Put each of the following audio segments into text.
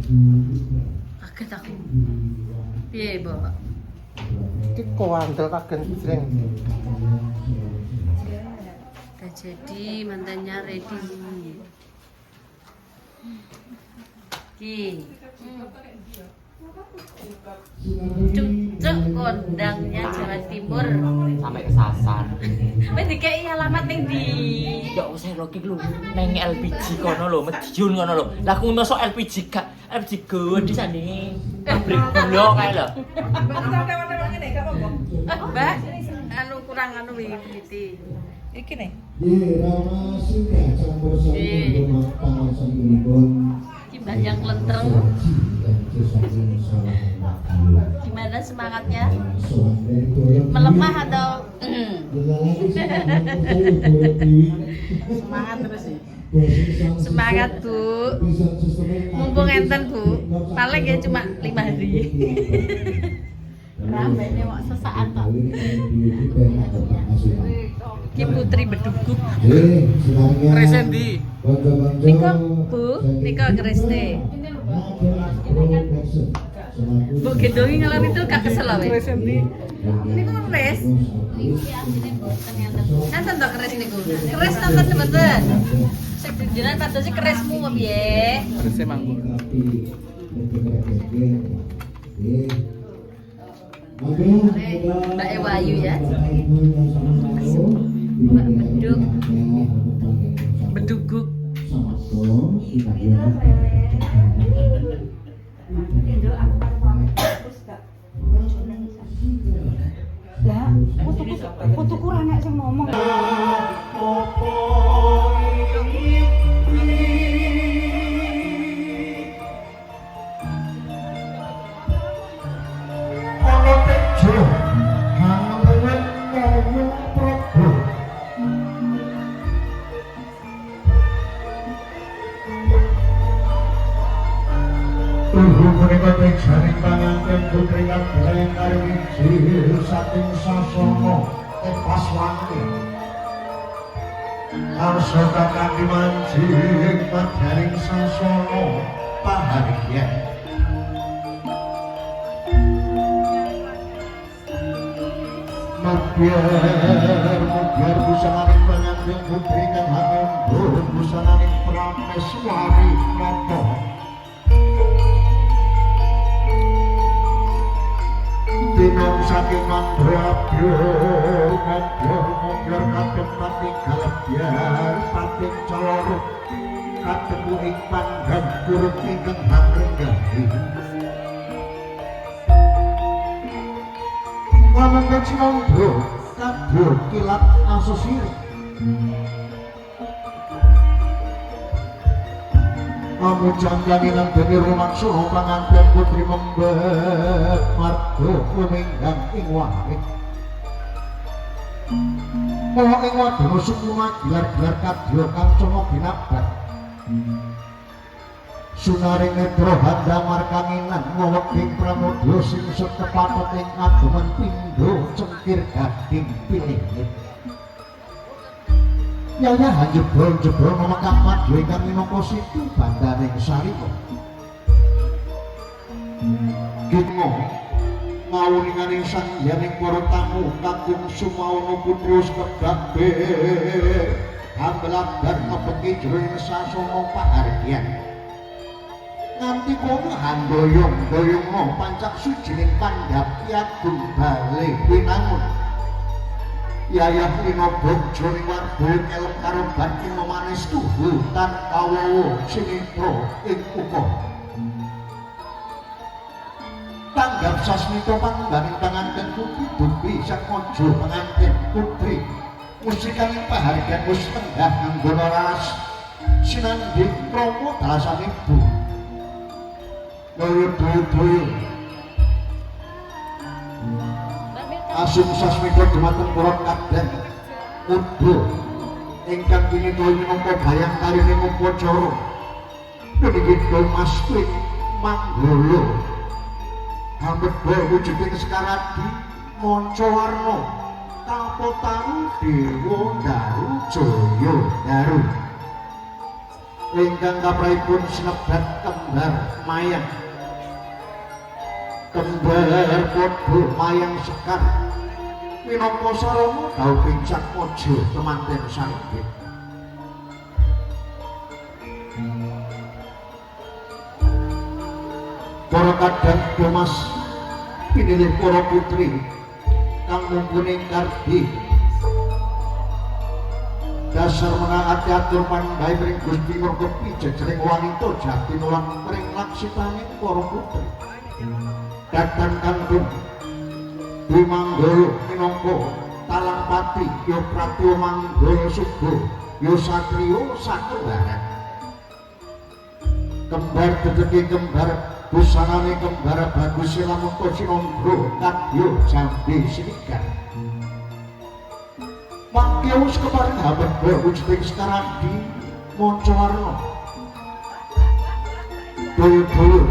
Kaget aku. Piye, Mbok? Iki kandel kagen jreng. Udah jadi mantannya ready. Ki. Cucuk kondangnya Jawa Timur. Sampai kesasar. Wis dikeki alamat ning ndi? Ya wis lho iki lho nang LPG kono lho, Medion kono lho. Lah aku masuk LPG gak LPG gede sane. Pabrik gula kae lho. Mbak, anu kurang anu iki. Iki nih. Iki Mbak yang lentreng. Gimana semangatnya? Melemah atau semangat terus ya? Semangat Bu. Mumpung enten Bu. Paling ya cuma 5 hari. Rame nih wak sesaat Pak. Ki Putri Beduguk. Resendi. Niko Bu, Niko Kriste. Bu gendongi ngalami itu gak kesel lah weh. Niku keris. Enten to keris niku. Keris nonton sebentar. Sing jenengan padose kerismu apa piye? Kerise manggung. Mbak Ewayu ya. Mbak Beduk. Beduguk. Lah, foto kurang nek sing ngomong. Jaring panganten putri kang dilengkari wiji saking sasana tepas wangi arsa kang dimanjing madyaring sasana pahargyan mudhar busananing panganten putri kang hanembur busananing prameswari nata Dinong saking mandrabya monggar kadep pating galebyar pating color katemu ing panggang kurut ingkang hangrenggahi lamun kacinombro kadya kilat asosir Amujangkani nang dene rumaksa panganten putri membet marga kumenggang ing wangit. Mula ing wadana sukma gelar-gelar kadya kancana binabat. Sunaring netra handa markanginan ngeweking pramodya sing setepatut ing ageman pindha cengkir gading pilingit. Yaya jebol-jebol memekak madya ingkang minangka situ bandaning sarika. Kitmo ngawuninganing sangyaning para tamu kakung sumawana putra sekedhak ambelabar ngepeki jroning sasana pahargyan. Nganti kono handoyong-doyong pancak sujining pandhapi agung bale winangun. Yayah lino bojo ning warga ngelem karo batin manis tuhu tan kawowo sinitra ing uka. Tanggap sasmita pangganing panganten putri dumpi sak kaja panganten putri musikaning pahargyan wis tenggah nganggo laras sinandhing krama dalasane ibu. Doyo-doyo asum sasmita dumateng para kadang udo ingkang kinito minangka bayang karine upacara puniki Mas Twik Manggala ambedha wujuding sekaradi manca warna kapotaru dewa daru jaya daru ingkang kaprahipun sinebat kembar mayang podo mayang sekar minangka sarana dawuh pincak mojo temanten sanggit para kadang domas pinilih para putri kang mumpuni kardi dasar menangati atur pandai mring Gusti Murga pijejering wanita jati nulang mring laksitaning para putri datan kanggung Dwi Manggala minangka talang pati ya Pratiwa Manggala Suba ya satriya sakembaran kembar dedeke kembar busanane kembar bagus lamun Sinandra kadya jambe sinikan Mangkeus keparing habet wujuding sekaradi manca warna daya-daya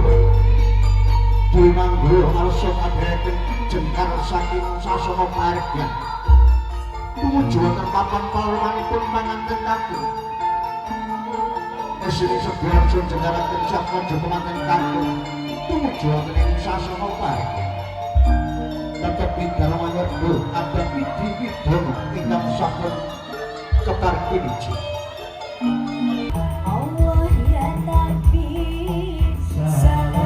Dwi Manggala alsa kadheten jengkar saking sasana paregyan tumuju wonten papan palwanipun panganten kakung esine sedherek jengkaraken sapraja panganten kakung tumuju wonten ing sasana paregyan tetapi dalam nyerbu ada pidi-pidon ingkang sampun keparkiriji Allah ya Nabi salam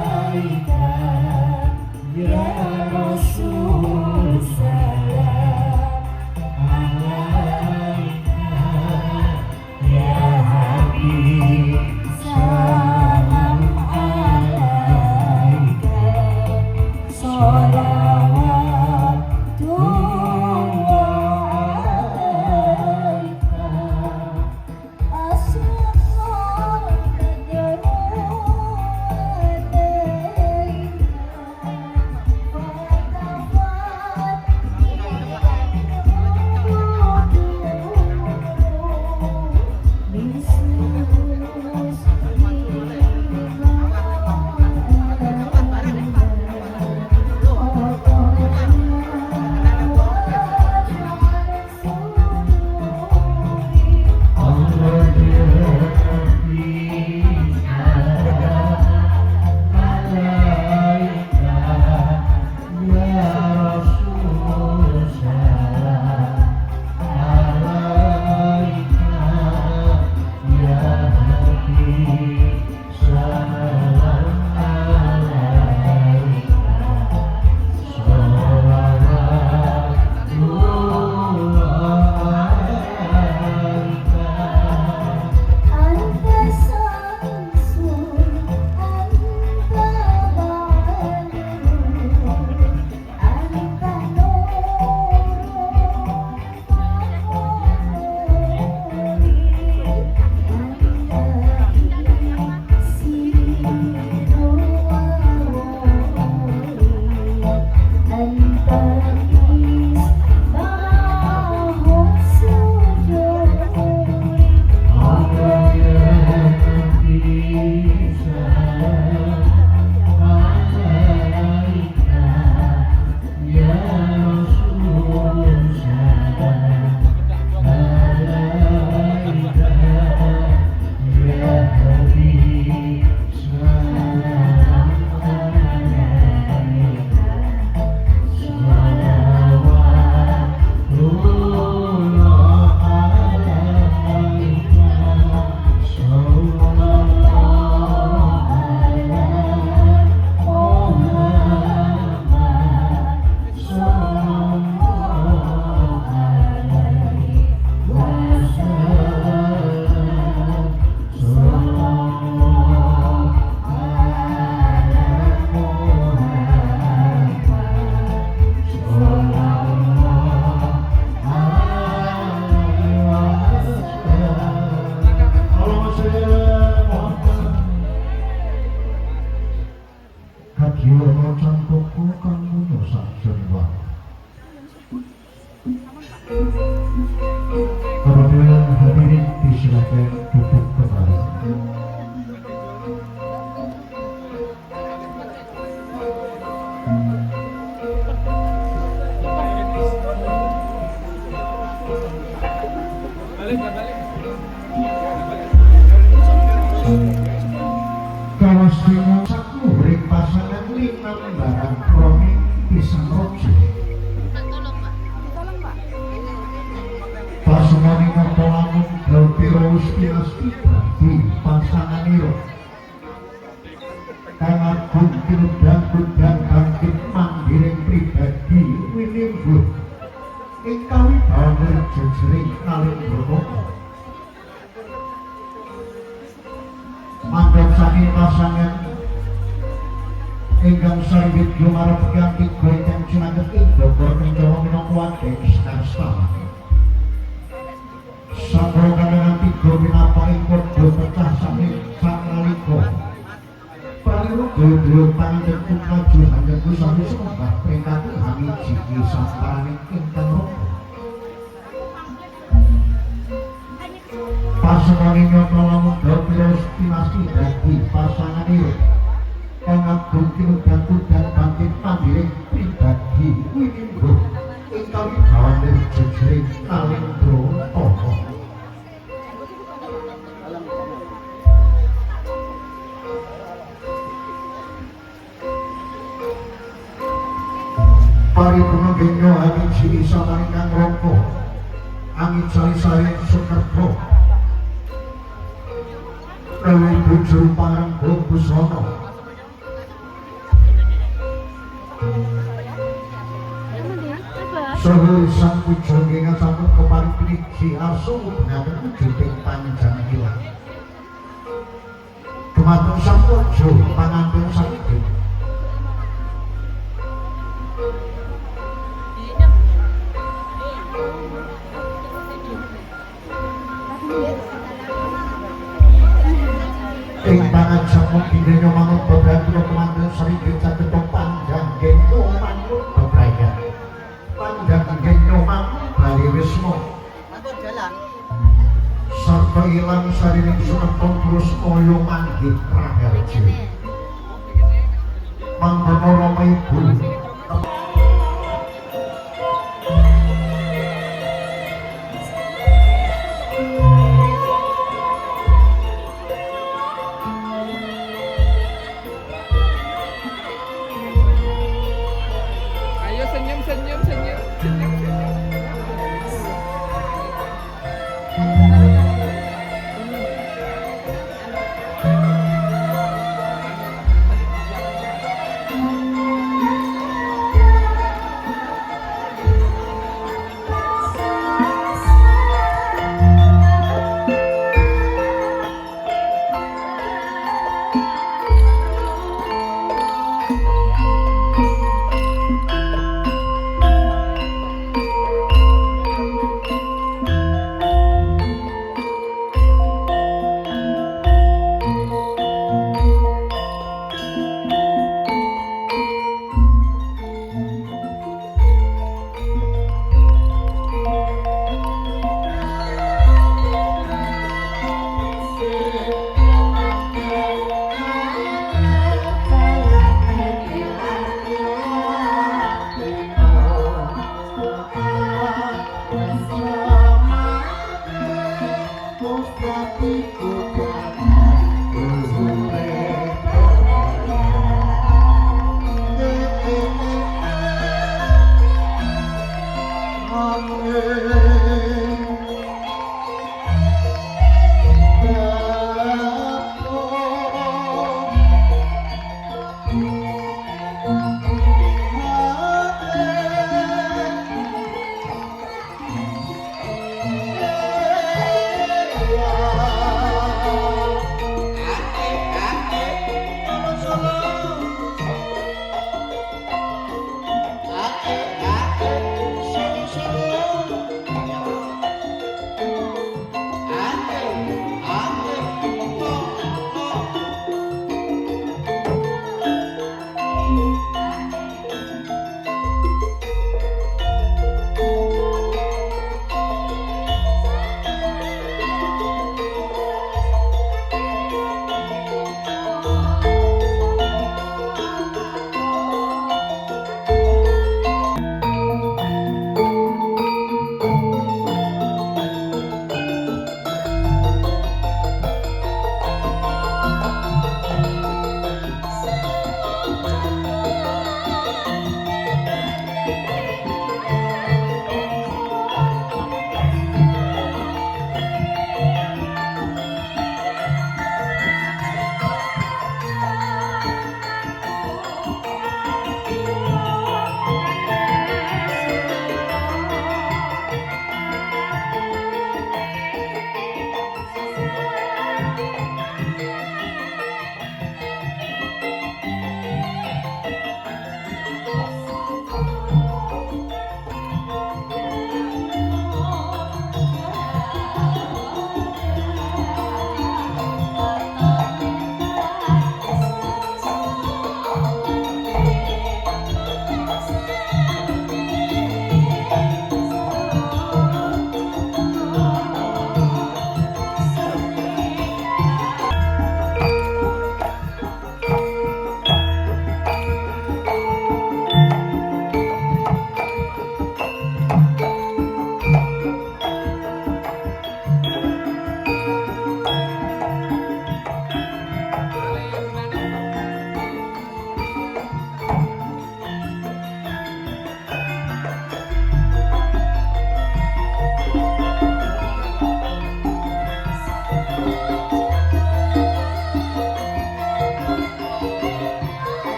alaika ya Rasul salam alaika ya Habib salam alaika Balik. sira kang agung kinudang-kudang bangkit manggiring pribadi winingguh ing kawibawan jejering kalih brahma mandhap sami pasangan ingkang sarbit jumarep kanthi ingkang cinanget ing Bogor Jawa minangka wadhek sasta sampun kandangan tiga minapa ing padha pecah sami sanalika pranira dhewe panjenengan maju panjenengan sami sembah peringkat hamiji samparaning ingkang roh pasangan nyata lamun dawuh dinasti dadi pasanganipun kang agung kinudang-kudang bangkit pambiring pribadi winingguh ing kawibawan jejering kalih brata paripurna genya hamiji samaring kang rangka angin sari-sari sukerta Dewi bojo parang busana saha sang puja ingkang sampun keparing piniji asu benaken wujuding panjang ilang dumateng sang puja panganten sakit ing tangan sampun dinyo manut bebrayat kemanten srigit saged panjang genyo manut bebrayat panjang genyo manut bali wisma sarta ilang sarining sunepun terus kaya manggih praharja mangkono Rama Ibu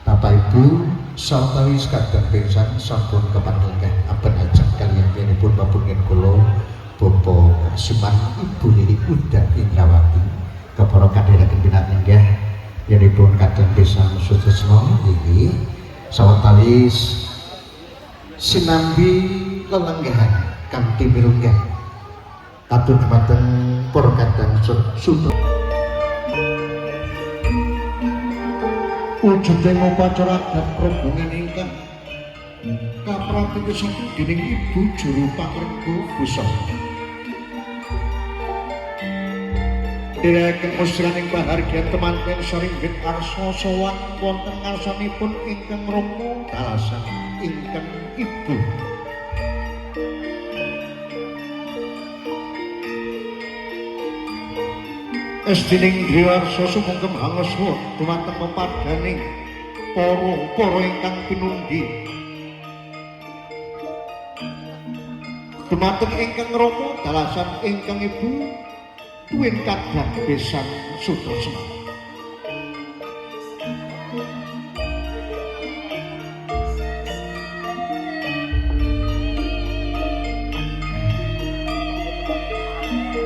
Bapak Ibu sawetawis kadang pisan sampun kepanggih aben ajeng kaliyan yenipun babungen kula Bapak Suman Ibu Lili Uda Indrawati kepara kadhiraken pinaringgih yenipun kadang pisan Sutresna nggih sawetawis sinambi lelenggahan kanthi mirunggah katut dumateng para kadang Sutresna wujuding upacara adat rombongan ingkang kapratigosipun dening Ibu Juru Pakrego Busana. Dherekaken musraning pahargyan temanten saringgit arsa sowan wonten ngarsanipun ingkang Rama dalasan ingkang Ibu. Estining griwarsa sumungkem hangeswa dumateng pepadhaning para ingkang pinundi. Dumateng ingkang Rama dalasan ingkang Ibu tuwin kadang besan Sutresna.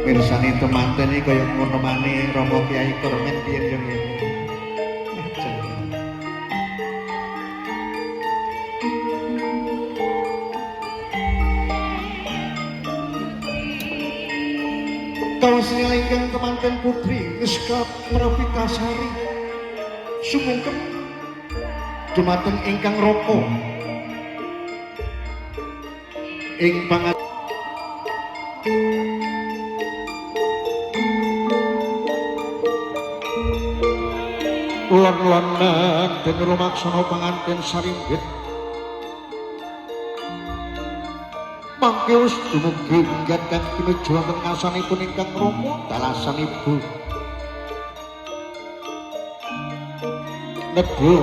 Mirsani temanten iki kaya ngono maneh Rama Kyai Kormen piye yo ngene. Kawasnya ingkang temanten putri Rizka Pravitasari sumungkem dumateng ingkang Raka ing pangat lan den rumaksana panganten saringgit mangke wis dumugi inggih kang pinuju wonten ngasanipun ingkang Rama dalasan Ibu. Nedha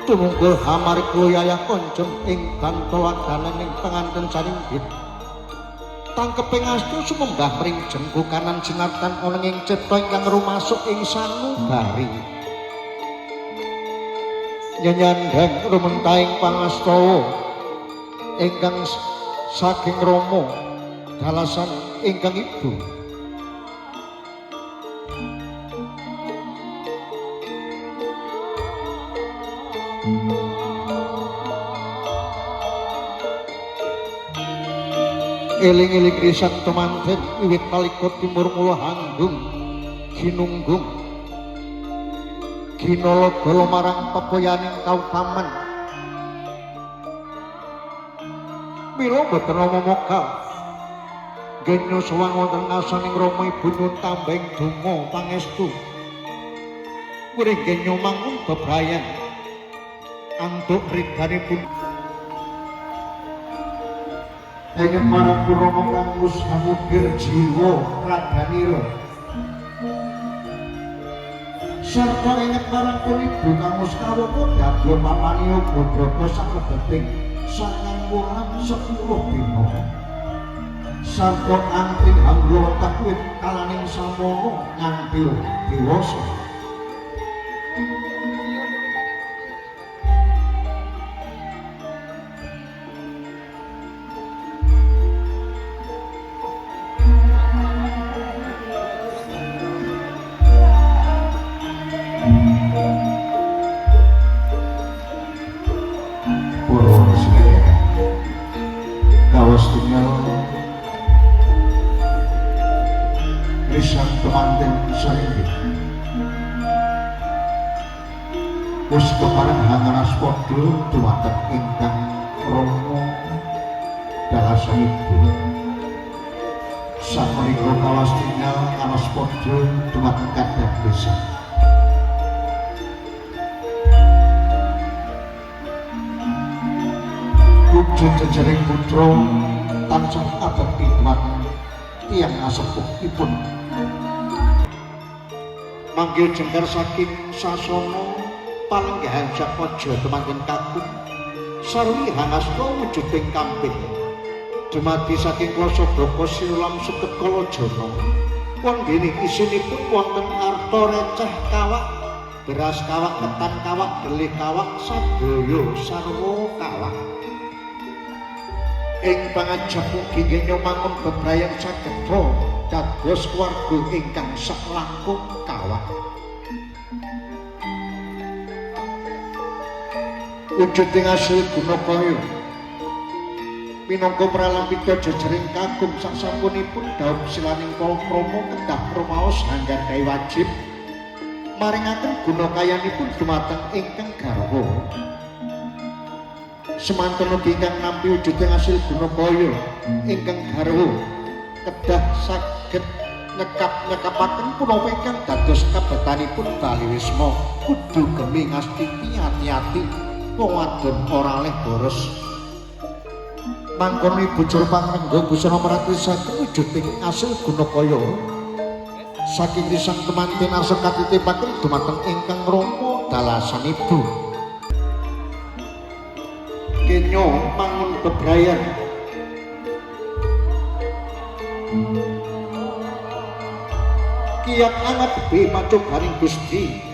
tumungkul hamari kula yayah konjem ingkang toladaning panganten saringgit. Tangkeping astu sumembah mring jengku kanan sinartan ana ing cetha ingkang rumasuk ing sanubari. Nyanyandang rumentaing pangastawa ingkang saking Rama dalasan ingkang Ibu. Eling-eling risan temanten wiwit nalika timur mula hanggung ginunggung ginala-gala marang pepoyaning kautaman. Mila boten momoka genya sowan wonten ngasaning Rama Ibu nyuwun tambahing donga pangestu. Muring genya mangung bebrayan antuk ridhanipun. Ingkang marang Rama kang wis amugir jiwa radanira. Sarta inget marang Ibu kang wis kawoko dadi pamanio bodho sakebeting sangang wulan 10 dina. Sarta anting hanggo takwit kalaning samono nganti dewasa. Dados keparengangan aspada dumateng ingkang Rama dalasanipun. Sapunika kawastinya aspada dumateng kadang desa. Wujud jejering putra tansah abekti dumateng tiyang asepuhipun. Manggil jengkar saking sasana palenggahan Japaja temanten kakung sarwi hangasta wujuding kamping dumadi saking klasa braka sinulam suket kalajana wondene isinipun wonten arta receh kawak beras kawak ketan kawak delih kawak sadaya sarwa kawak ing pangajap ugi nggih mangun bebrayan sageda dados keluarga ingkang sak langkung kawak. Wujuding asil Gunakaya minangka pralampita jejering kagum sasampunipun dhaup silaning Krama kedah rumaos anggadhahi wajib maringaken Gunakayanipun dumateng ingkang garwa. Semanten ugi ingkang nampi wujuding asil Gunakaya ingkang garwa kedah saged nyekapaken punapa ingkang dados kabetanipun Bali Wisma kudu gemi ngastiti ati-ati wong wadon ora oleh boros. Mangkono Ibu Jur Pangrengga busana mratisaken wujuding asil Gunakaya saking risang temanten arsa katitipaken dumateng ingkang Rama dalasanipun. Kenya mangun bebrayan kiat anget be pacobaning Gusti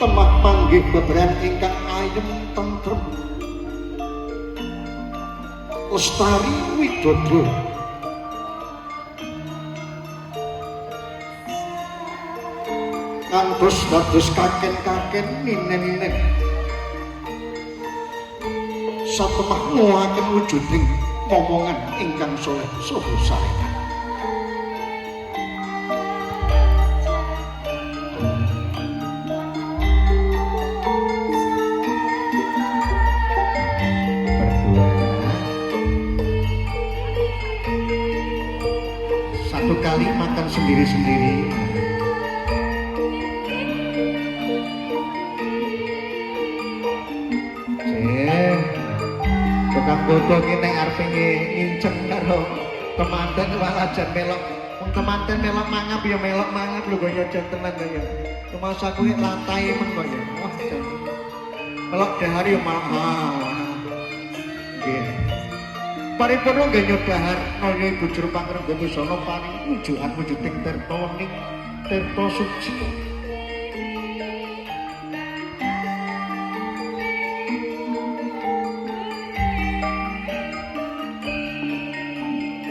temah panggih bebrayan ingkang ayem tentrem lestari widodo kantos dados kaken-kaken ninen-ninen satemah nuwuhaken wujuding momongan ingkang soleh saha sarengan. Satu kali makan sendiri-sendiri. Tukang bodoh ki nek arepe nginceng karo temanten malah jan melok. Wong temanten melok mangap ya melok mangap lho kok jan tenan kok ya. Rumasa kuwi lantai men kok ya. Wah jan. Melok dahar ya mahal. Nggih. Paripurna nggih nyodhahar naya Ibu Jur Pangrengga busana paring wujudan wujuding tirta ning tirta suci.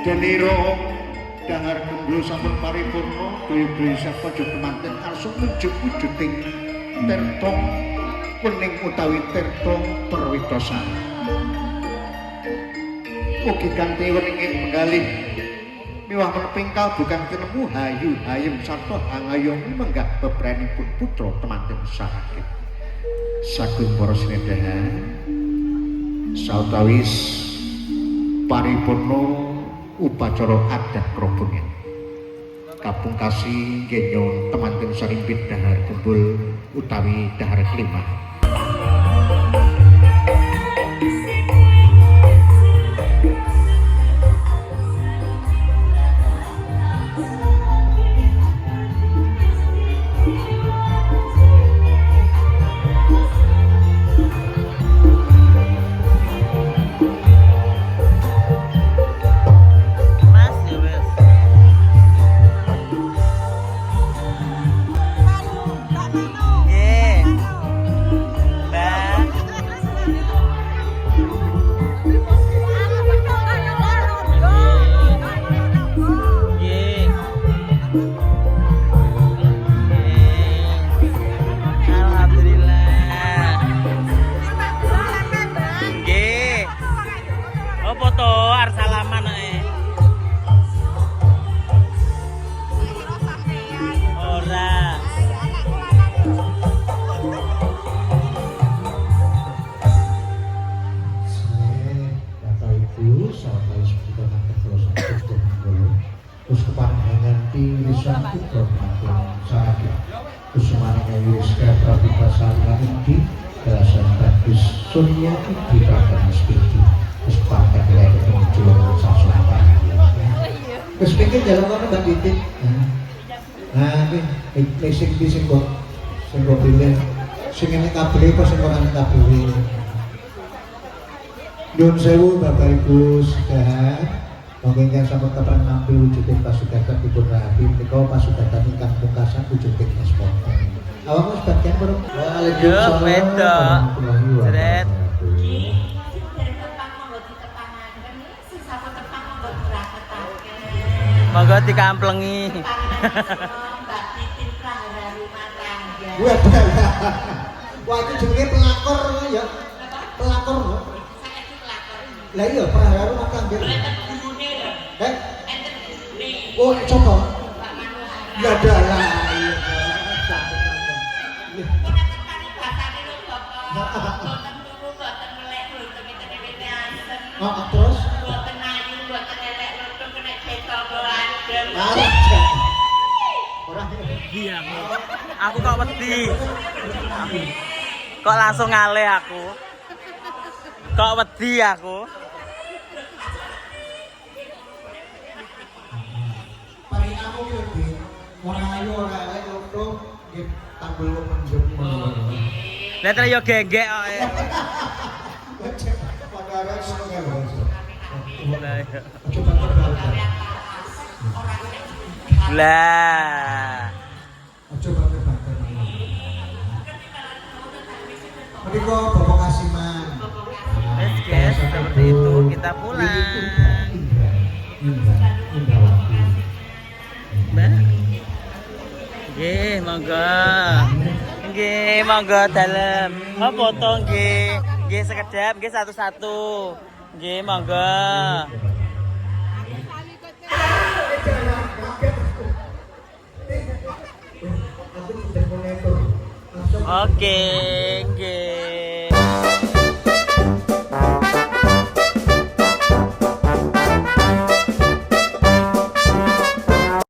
Deniro dahar gembul sampun paripurna daya-daya sapaja temanten arsa wujud-wujuding tirta kuning utawi tirta perwitasana. Ugi kanthi weninging penggalih miwah menepingkal bukan tinemu hayu hayem sarta hangayung menggah bebranipun putra temanten sakit sagung para sinedahan sawetawis paripurna upacara adat krobongen kapungkasi nggih temanten sarimpit dahar kumpul utawi dahar kelima. kali sebutan akeh terus terus kepanjangan di lisan putra makin sakit terus semangatnya Yuska Prabhupada Salina Indi balasan bagus Surya Indi Prakan Spiti terus pangkat lagi kemunculan sasuna bahagia terus pikir jalan mana Mbak Titik nah ini sing kok pilih sing ini kabel apa sing orang kabel Nyun sewu Bapak Ibu sedahan mungkin yang sama kapan nampil wujudin pasugatan Ibu Rabi menikah pasugatan ingkang pungkasan wujudin spontan awak mau sebagian baru waalaikumsalam warahmatullahi wabarakatuh Monggo dikamplengi wah itu jenenge pelakor ya pelakor lah iya prahara rumah tangga oh coba ya ada lah terus iya aku kok wedi kok langsung ngalih aku kok wedi aku paling aku lebih orang ayu orang lain untuk tampil mendem lihat yo gegek kok padaran semua lah coba terbakar mereka Bapak Kasiman yes guys seperti itu kita pulang Mbak nggih monggo dalam mau potong nggih sekedap nggih satu-satu nggih monggo oke, oke.